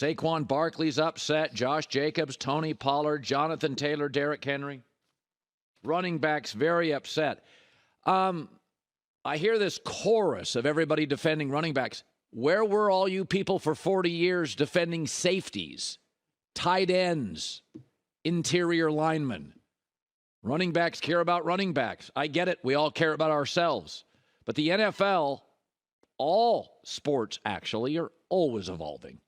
Saquon Barkley's upset. Josh Jacobs, Tony Pollard, Jonathan Taylor, Derrick Henry. Running backs very upset. I hear this chorus of everybody defending running backs. Where were all you people for 40 years defending safeties, tight ends, interior linemen? Running backs care about running backs. I get it. We all care about ourselves. But the NFL, all sports actually, are always evolving.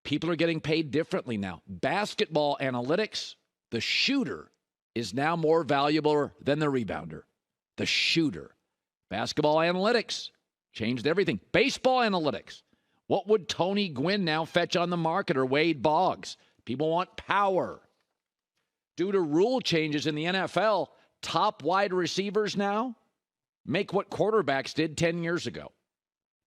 People are getting paid differently now. Basketball analytics, the shooter is now more valuable than the rebounder. The shooter. Basketball analytics changed everything. Baseball analytics. What would Tony Gwynn now fetch on the market, or Wade Boggs? People want power. Due to rule changes in the NFL, top wide receivers now make what quarterbacks did 10 years ago.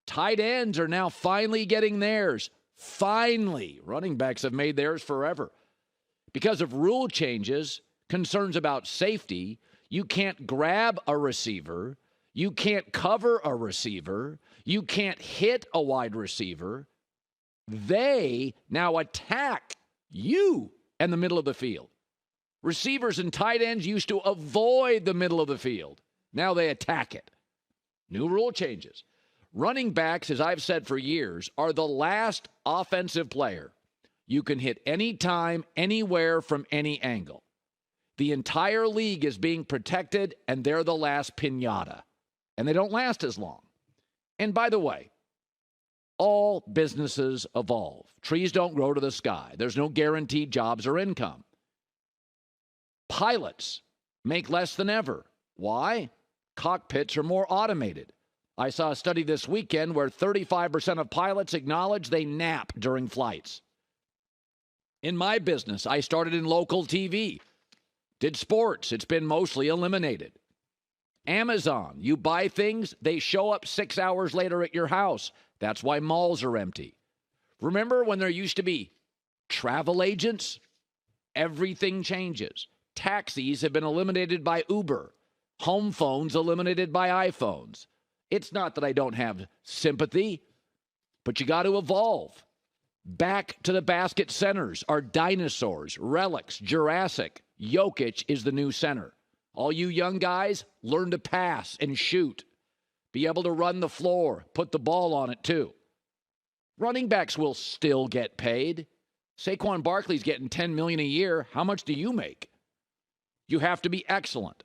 Tight ends are now finally getting theirs. Finally. Running backs have made theirs forever. Because of rule changes, concerns about safety, you can't grab a receiver, you can't cover a receiver, you can't hit a wide receiver. They now attack you in the middle of the field. Receivers and tight ends used to avoid the middle of the field. Now they attack it. New rule changes. Running backs, as I've said for years, are the last offensive player you can hit anytime, anywhere, from any angle. The entire league is being protected, and they're the last piñata. And they don't last as long. And by the way, all businesses evolve. Trees don't grow to the sky. There's no guaranteed jobs or income. Pilots make less than ever. Why? Cockpits are more automated. I saw a study this weekend where 35% of pilots acknowledge they nap during flights. In my business, I started in local TV, did sports. It's been mostly eliminated. Amazon, you buy things, they show up 6 hours later at your house. That's why malls are empty. Remember when there used to be travel agents? Everything changes. Taxis have been eliminated by Uber. Home phones eliminated by iPhones. It's not that I don't have sympathy, but you got to evolve. Back to the basket centers are dinosaurs, relics, Jurassic. Jokic is the new center. All you young guys, learn to pass and shoot. Be able to run the floor, put the ball on it too. Running backs will still get paid. Saquon Barkley's getting $10 million a year. How much do you make? You have to be excellent,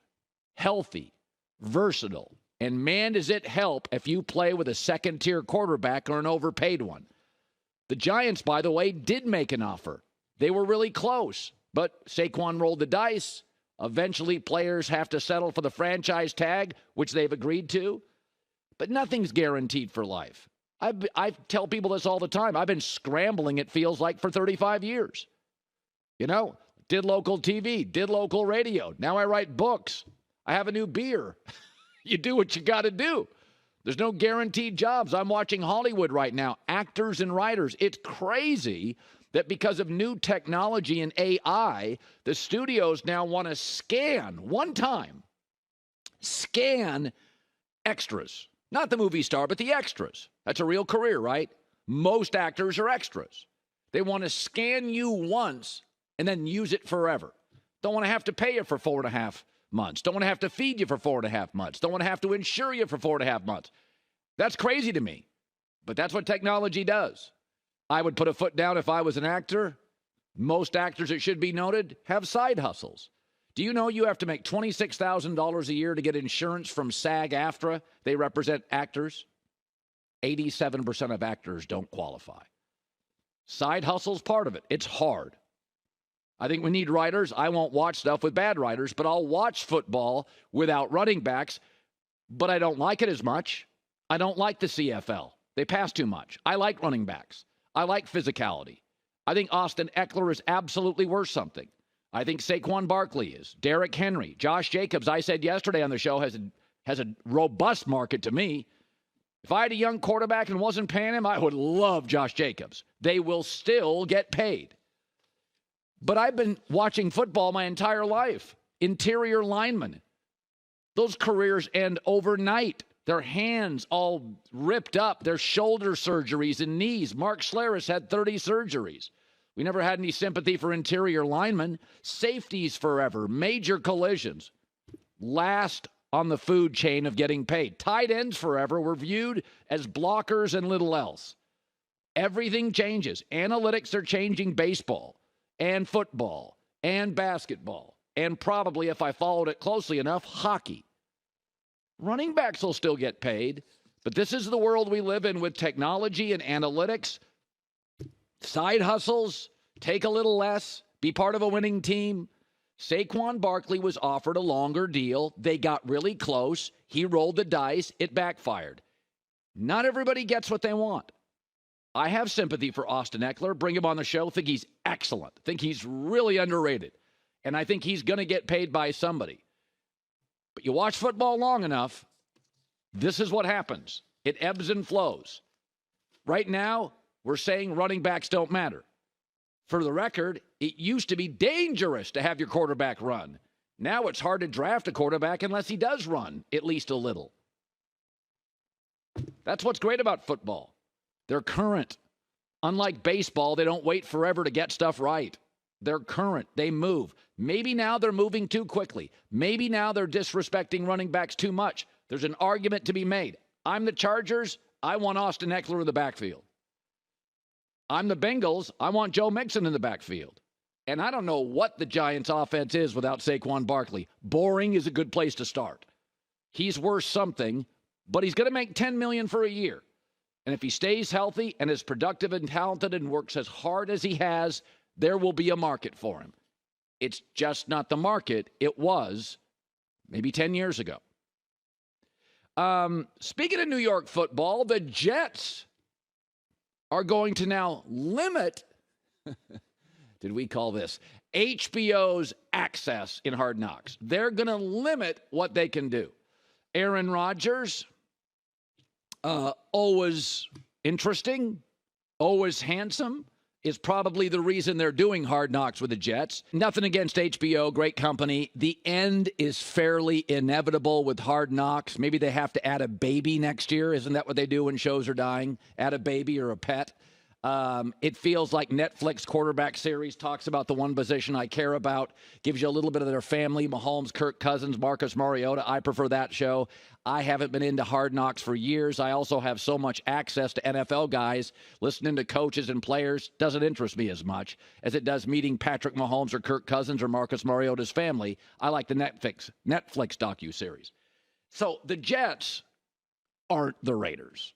healthy, versatile. And man, does it help if you play with a second-tier quarterback or an overpaid one. The Giants, by the way, did make an offer. They were really close, but Saquon rolled the dice. Eventually, players have to settle for the franchise tag, which they've agreed to. But nothing's guaranteed for life. I tell people this all the time. I've been scrambling, it feels like, for 35 years. You know, did local TV, did local radio. Now I write books. I have a new beer. You do what you got to do. There's no guaranteed jobs. I'm watching Hollywood right now, actors and writers. It's crazy that because of new technology and AI, the studios now want to scan extras. Not the movie star, but the extras. That's a real career, right? Most actors are extras. They want to scan you once and then use it forever. Don't want to have to pay you for 4.5 months. Don't want to have to feed you for 4.5 months. Don't want to have to insure you for 4.5 months. That's crazy to me. But that's what technology does. I would put a foot down if I was an actor. Most actors, it should be noted, have side hustles. Do you know you have to make $26,000 a year to get insurance from SAG-AFTRA? They represent actors. 87% of actors don't qualify. Side hustle's part of it. It's hard. I think we need writers. I won't watch stuff with bad writers, but I'll watch football without running backs, but I don't like it as much. I don't like the CFL. They pass too much. I like running backs. I like physicality. I think Austin Eckler is absolutely worth something. I think Saquon Barkley is. Derrick Henry. Josh Jacobs, I said yesterday on the show, has a robust market to me. If I had a young quarterback and wasn't paying him, I would love Josh Jacobs. They will still get paid. But I've been watching football my entire life. Interior linemen. Those careers end overnight. Their hands all ripped up, their shoulder surgeries and knees. Mark Schlereth had 30 surgeries. We never had any sympathy for interior linemen. Safeties forever, major collisions. Last on the food chain of getting paid. Tight ends forever were viewed as blockers and little else. Everything changes. Analytics are changing baseball and football and basketball and probably, if I followed it closely enough, hockey. Running backs will still get paid, but this is the world we live in with technology and analytics. Side hustles, take a little less, be part of a winning team. Saquon Barkley was offered a longer deal. They got really close. He rolled the dice. It backfired. Not everybody gets what they want. I have sympathy for Austin Ekeler. Bring him on the show. Think he's excellent. Think he's really underrated. And I think he's going to get paid by somebody. But you watch football long enough, this is what happens. It ebbs and flows. Right now, we're saying running backs don't matter. For the record, it used to be dangerous to have your quarterback run. Now it's hard to draft a quarterback unless he does run at least a little. That's what's great about football. They're current. Unlike baseball, they don't wait forever to get stuff right. They're current. They move. Maybe now they're moving too quickly. Maybe now they're disrespecting running backs too much. There's an argument to be made. I'm the Chargers. I want Austin Ekeler in the backfield. I'm the Bengals. I want Joe Mixon in the backfield. And I don't know what the Giants' offense is without Saquon Barkley. Boring is a good place to start. He's worth something, but he's going to make $10 million for a year. And if he stays healthy and is productive and talented and works as hard as he has, there will be a market for him. It's just not the market it was maybe 10 years ago. Speaking of New York football, the Jets are going to now limit, did we call this, HBO's access in Hard Knocks. They're going to limit what they can do. Aaron Rodgers, always interesting, always handsome, is probably the reason they're doing Hard Knocks with the Jets. Nothing against HBO, great company. The end is fairly inevitable with Hard Knocks. Maybe they have to add a baby next year. Isn't that what they do when shows are dying? Add a baby or a pet. It feels like Netflix quarterback series talks about the one position I care about, gives you a little bit of their family, Mahomes, Kirk Cousins, Marcus Mariota. I prefer that show. I haven't been into Hard Knocks for years. I also have so much access to NFL guys. Listening to coaches and players doesn't interest me as much as it does meeting Patrick Mahomes or Kirk Cousins or Marcus Mariota's family. I like the Netflix docuseries. So the Jets aren't the Raiders.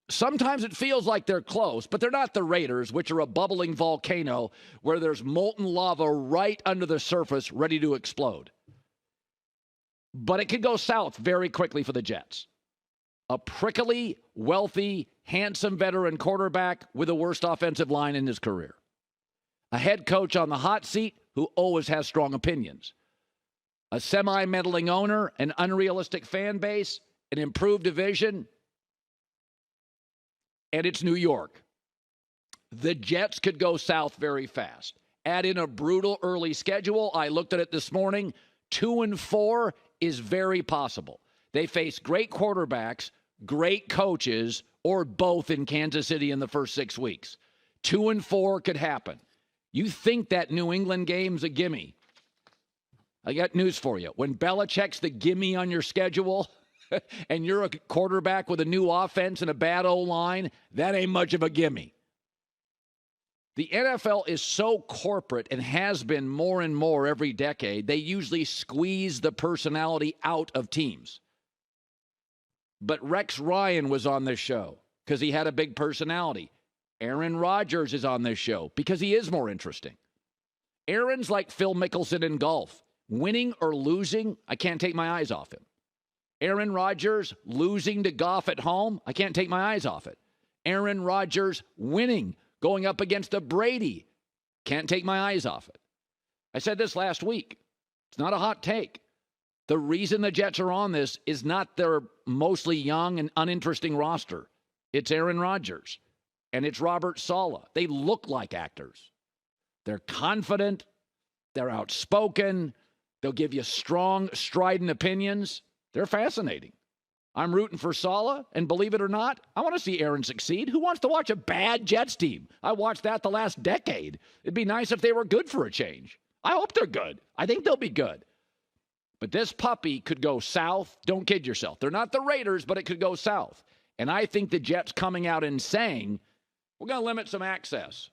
Sometimes it feels like they're close, but they're not the Raiders, which are a bubbling volcano where there's molten lava right under the surface ready to explode. But it could go south very quickly for the Jets. A prickly, wealthy, handsome veteran quarterback with the worst offensive line in his career. A head coach on the hot seat who always has strong opinions. A semi-meddling owner, an unrealistic fan base, an improved division, and it's New York. The Jets could go south very fast. Add in a brutal early schedule. I looked at it this morning. 2-4 is very possible. They face great quarterbacks, great coaches, or both in Kansas City in the first 6 weeks. 2-4 could happen. You think that New England game's a gimme. I got news for you. When Belichick's the gimme on your schedule, and you're a quarterback with a new offense and a bad O-line, that ain't much of a gimme. The NFL is so corporate and has been more and more every decade, they usually squeeze the personality out of teams. But Rex Ryan was on this show because he had a big personality. Aaron Rodgers is on this show because he is more interesting. Aaron's like Phil Mickelson in golf. Winning or losing, I can't take my eyes off him. Aaron Rodgers losing to Goff at home, I can't take my eyes off it. Aaron Rodgers winning, going up against a Brady, can't take my eyes off it. I said this last week. It's not a hot take. The reason the Jets are on this is not their mostly young and uninteresting roster. It's Aaron Rodgers and it's Robert Saleh. They look like actors. They're confident. They're outspoken. They'll give you strong, strident opinions. They're fascinating. I'm rooting for Saleh, and believe it or not, I want to see Aaron succeed. Who wants to watch a bad Jets team? I watched that the last decade. It'd be nice if they were good for a change. I hope they're good. I think they'll be good. But this puppy could go south. Don't kid yourself. They're not the Raiders, but it could go south. And I think the Jets coming out and saying, we're going to limit some access.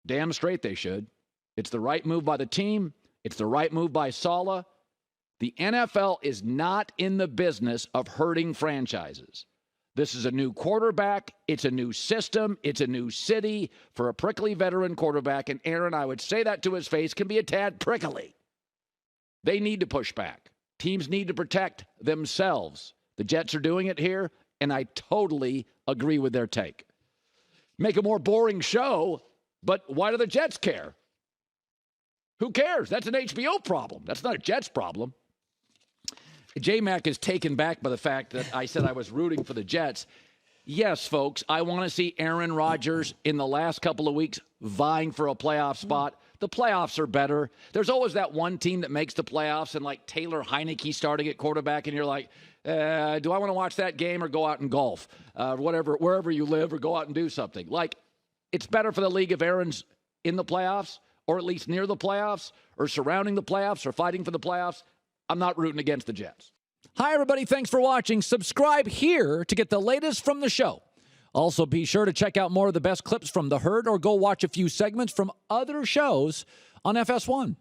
Damn straight they should. It's the right move by the team. It's the right move by Saleh. The NFL is not in the business of hurting franchises. This is a new quarterback. It's a new system. It's a new city for a prickly veteran quarterback. And Aaron, I would say that to his face, can be a tad prickly. They need to push back. Teams need to protect themselves. The Jets are doing it here, and I totally agree with their take. Make a more boring show, but why do the Jets care? Who cares? That's an HBO problem. That's not a Jets problem. J-Mac is taken back by the fact that I said I was rooting for the Jets. Yes, folks, I want to see Aaron Rodgers in the last couple of weeks vying for a playoff spot. The playoffs are better. There's always that one team that makes the playoffs, and like Taylor Heineke starting at quarterback, and you're like, do I want to watch that game or go out and golf? Wherever you live, or go out and do something. Like, it's better for the league if Aaron's in the playoffs, or at least near the playoffs, or surrounding the playoffs, or fighting for the playoffs. I'm not rooting against the Jets. Hi, everybody. Thanks for watching. Subscribe here to get the latest from the show. Also, be sure to check out more of the best clips from The Herd or go watch a few segments from other shows on FS1.